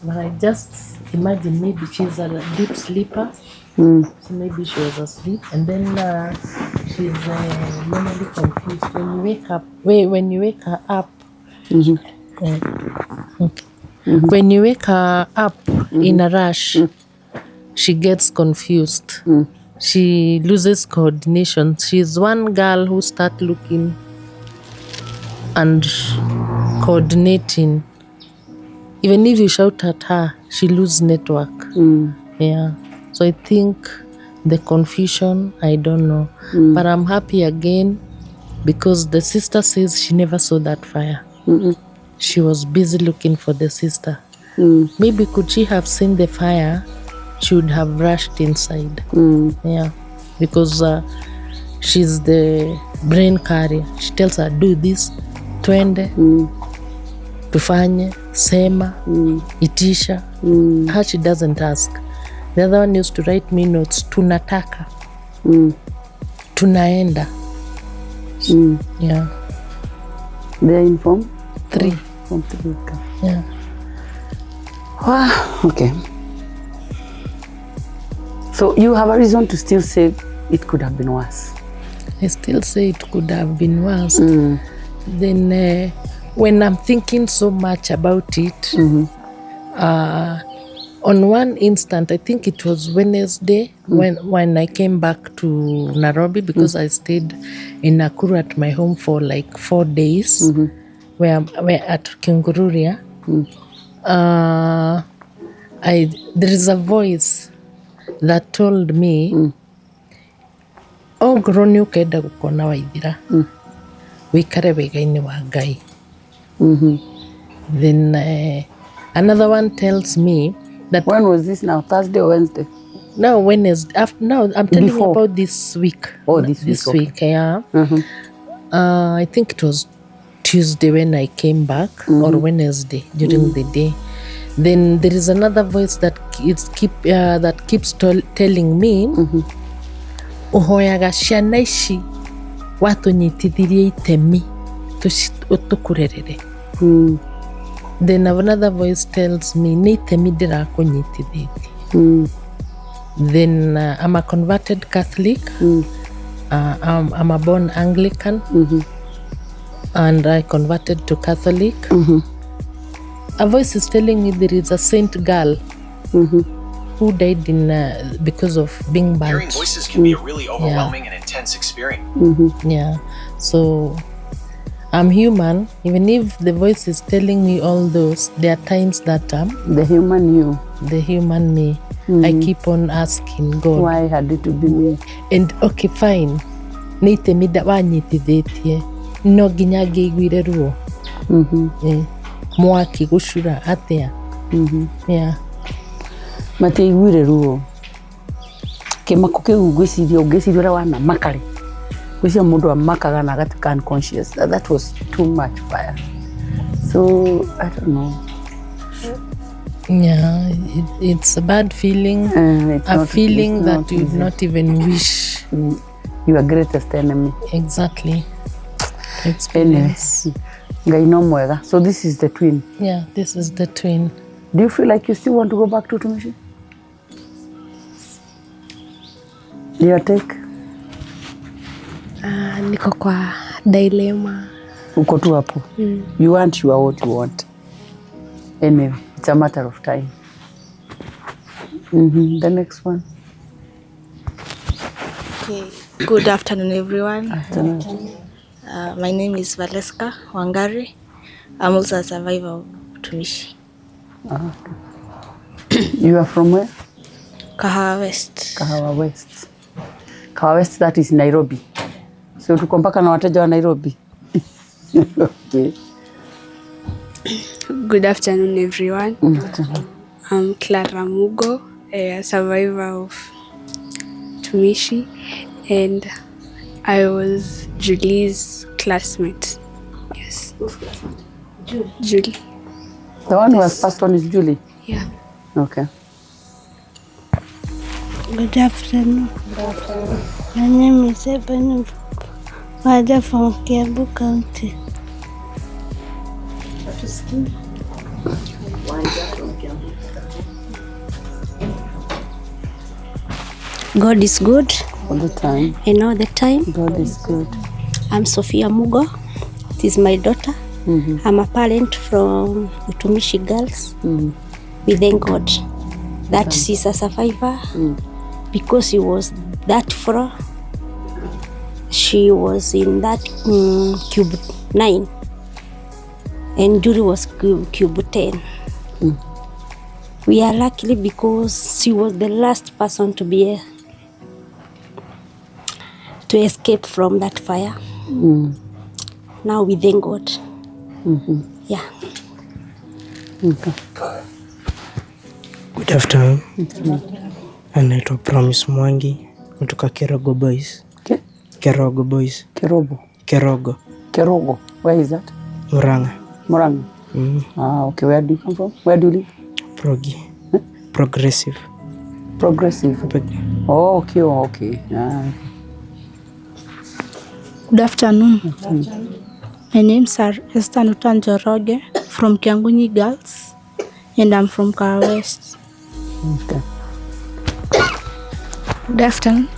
But I just imagine maybe she's a deep sleeper. Mm. So maybe she was asleep, and then she's normally confused when you wake up. When you wake her up, when you wake her up in a rush, she gets confused. She loses coordination. She's one girl who start looking and coordinating. Even if you shout at her, she loses network. Yeah. So I think the confusion, I don't know. But I'm happy again because the sister says she never saw that fire. She was busy looking for the sister. Maybe could she have seen the fire, she would have rushed inside. Yeah. Because she's the brain carrier. She tells her, do this, twende, tufanye, sema, itisha. Her, she doesn't ask. The other one used to write me notes, tunataka, tunaenda. Yeah. They're in form? 3. Form 3, okay. Yeah. Wow, okay. So you have a reason to still say it could have been worse? I still say it could have been worse. Then when I'm thinking so much about it, on one instant, I think it was Wednesday, when I came back to Nairobi, because I stayed in Nakuru at my home for like 4 days, where we're at Kingururia. There is a voice that told me, ongorwo nĩ ũkenda gũkona Waithira, wĩkare wega-inĩ wa Ngai. Then another one tells me that... When was this now? Thursday or Wednesday? No, Wednesday. No, I'm telling you about this week. Oh, this week, yeah. I think it was Tuesday when I came back, or Wednesday during the day. Then there is another voice that keeps telling me, uhoyaga ciana ici watunyitithirie itemi tukurerere. Then another voice tells me, nĩ itemi ndĩrakunyitithĩtie. Then I'm a converted Catholic. I'm a born Anglican. And I converted to Catholic. A voice is telling me there is a saint girl who died because of being burnt. Hearing voices can be a really overwhelming and intense experience. Yeah. So I'm human. Even if the voice is telling me all those, there are times that the human me, I keep on asking God, why had it to be me? And okay, fine. Nĩ itemi wanyitithĩtie, no nginya ngĩiguire ruo. Mwaki gucura atia. Yeah. Matiiguire ruo. Kĩmako kĩu ngwĩciria ũngĩciria wana makare. Gwĩciria mũndũ amakaga na agatuĩka unconscious. That was too much fire. So I don't know. Yeah, it's a bad feeling. A feeling that you would not even wish. Your greatest enemy. Exactly. Experience. So this is the twin. Yeah, this is the twin. Do you feel like you still want to go back to Utumishi? Your take? Niko kwa dilemma. Uko tu hapo. You want what you want. Anyway, it's a matter of time. The next one. Okay. Good afternoon, everyone. Afternoon. My name is Valeska Wangari. I'm also a survivor of Utumishi. You are from where? Kahawa West. Kahawa West. Kahawa West, that is Nairobi. So tuko mpaka na wateja wa Nairobi. Okay. Good afternoon, everyone. I'm Clara Mugo, a survivor of Utumishi, and I was Julie's classmate. Yes. Who's classmate? Julie. The one who was passed on is Julie? Yeah. Okay. Good afternoon. My name is Evan Father from Kiambu County. from Kiambu. God is good. All the time. And all the time. God is good. I'm Sophia Mugo. This is my daughter. I'm a parent from Utumishi Girls. We thank God that she's a survivor because she was that floor. She was in that cube 9 and Judy was cube 10. We are lucky because she was the last person to be to escape from that fire. Now we thank God. Yeah. Okay. Good afternoon. Anaitwa Promise Mwangi kutoka Kerogo Boys. Kerogo Boys. Kerogo. Where is that? Murang'a. Okay. Where do you come from? Where do you live? Progressive. Oh, okay. Good afternoon. My name is Esther Nutanjoroge from Kiangunyi Girls, and I'm from Kara West. Okay. Good afternoon.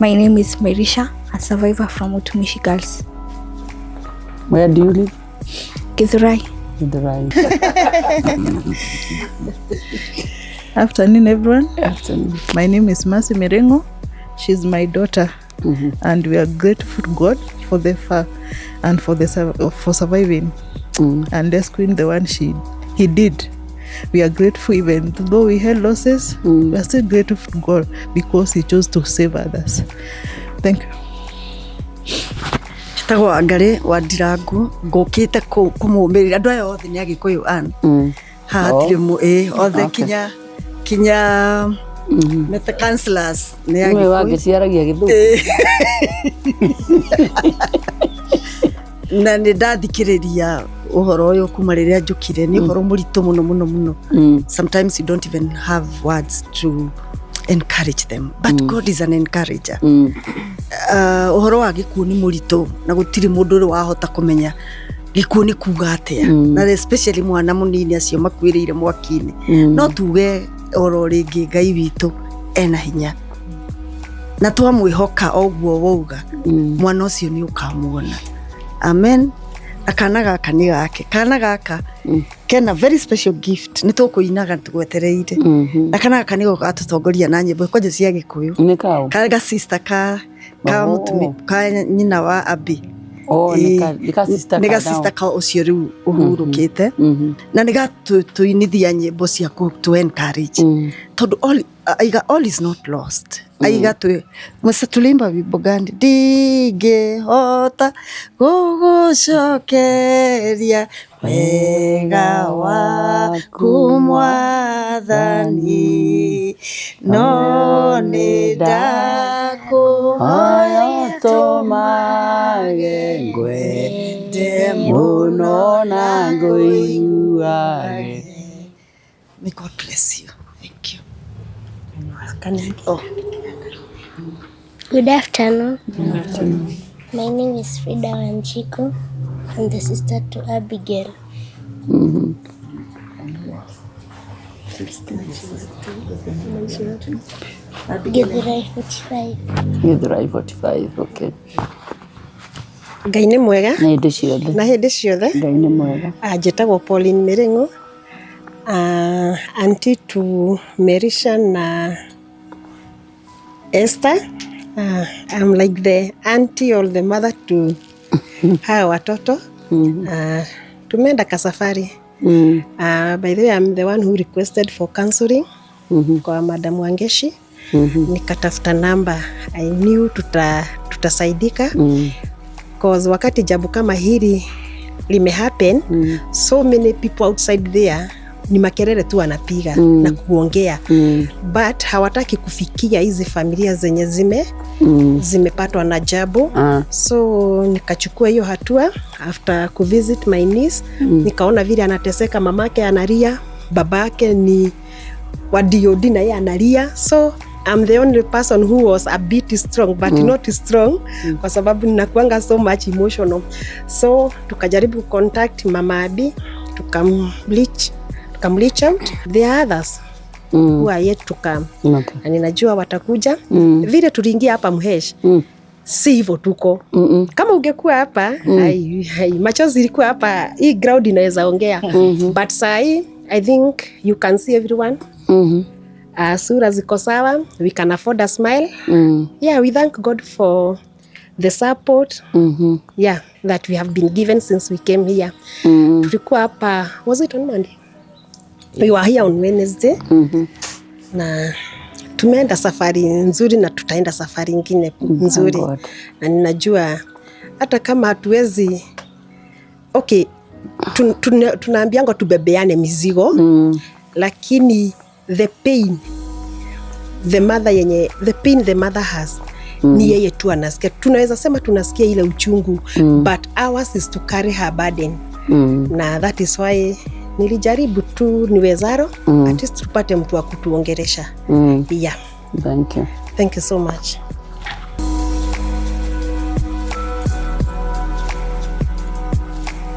My name is Merisha, a survivor from Utumishi Girls. Where do you live? Githurai. Afternoon, everyone. Afternoon. My name is Mercy Mirengo. She's my daughter, and we are grateful to God for the and for surviving and rescuing the one he did. We are grateful, even though we had losses. We are still grateful to God because He chose to save others. Thank you. Tago Angare wa Ndirangu ngokite kumumirira andu aya othe ni Agikuyu an hatire mu othe kinya meta councillors ni Agikuyu wake ciaragia Githuku na ni ndathikiriria uhoro uyu kuma riria njukire ni uhoro murito muno sometimes you don't even have words to encourage them, but God is an encourager. Uhoro wa gikuo ni murito na gutiri mundu ri wahota kumenya gikuo ni kuga atia na especially mwana munini acio makwirire mwakini no tuge oro ringi Ngai witu ena hinya na twamwihoka oguo wauga mwana ucio ni ukamuona. Amen. Akana gaka ni gake, kana gaka kena very special gift ni tukuinaga tugwetereire akana gaka ni gatutongoria na nyimbo koje cia Gikuyu ni kao ka sister ka mutumi ka nyina wa Abi ni ka sister ka ucio riu uhurukite na ni gatuinithia nyimbo cia to encourage tondu all is not lost. Aiga tu musa tulimba bibogandi dige hota gugushokeria wega waku Mwathani no ni ndakuhoya tomage ngwende muno na nguiguage. May God bless you. Thank you. Good afternoon. My name is Frida Wanjiku. I'm the sister to Abigail. Githurai 45. Okay. Ngai ni mwega na hindi ciothe Ngai ni mwega. Njĩtagwo Pauline Mirengo, auntie to Merisha na Esther. I'm like the auntie or the mother to hawa watoto. Tumeenda kasafari. By the way, I'm the one who requested for counseling kwa Madam Wangeshi. Nikatafuta namba. I knew tutasaidika. Cause wakati jambo kama hili lime happen, so many people outside there ni makelele tu wanapiga na kuongea, but hawataki kufikia hizi familia zenye zimepatwa na jambo. So nikachukua hiyo hatua after kuvisit my niece. Nikaona vile anateseka, mamake analia, babake ni wa DOD na yeye analia. So I'm the only person who was a bit strong but not strong kwa sababu ninakuanga so much emotional. So tukajaribu contact Mama Abi, tukamreach welcome Richard. There are others who are yet to come. Okay. Na ninajua watakuja. Vile tuliingia hapa Mhesh, si hivyo tuko. Kama ungekuwa hapa, machozi ilikuwa hapa, hii ground inaweza ongea. But sahi, I think you can see everyone. Sura ziko sawa, we can afford a smile. Yeah, we thank God for the support yeah, that we have been given since we came here. Tulikuwa hapa, was it on Monday? We were here on Wednesday. Na tumeenda safari nzuri na tutaenda safari ingine nzuri. Na ninajua hata kama hatuwezi, okay, tunaambianga tubebeane mizigo, lakini the pain the mother has, ni yeye tu anasikia. Tunaweza sema tunasikia ile uchungu, but ours is to carry her burden. Na that is why nilijaribu tu niwezaro, at least tupate mtu wa kutuongeresha. Yeah. Thank you. Thank you so much.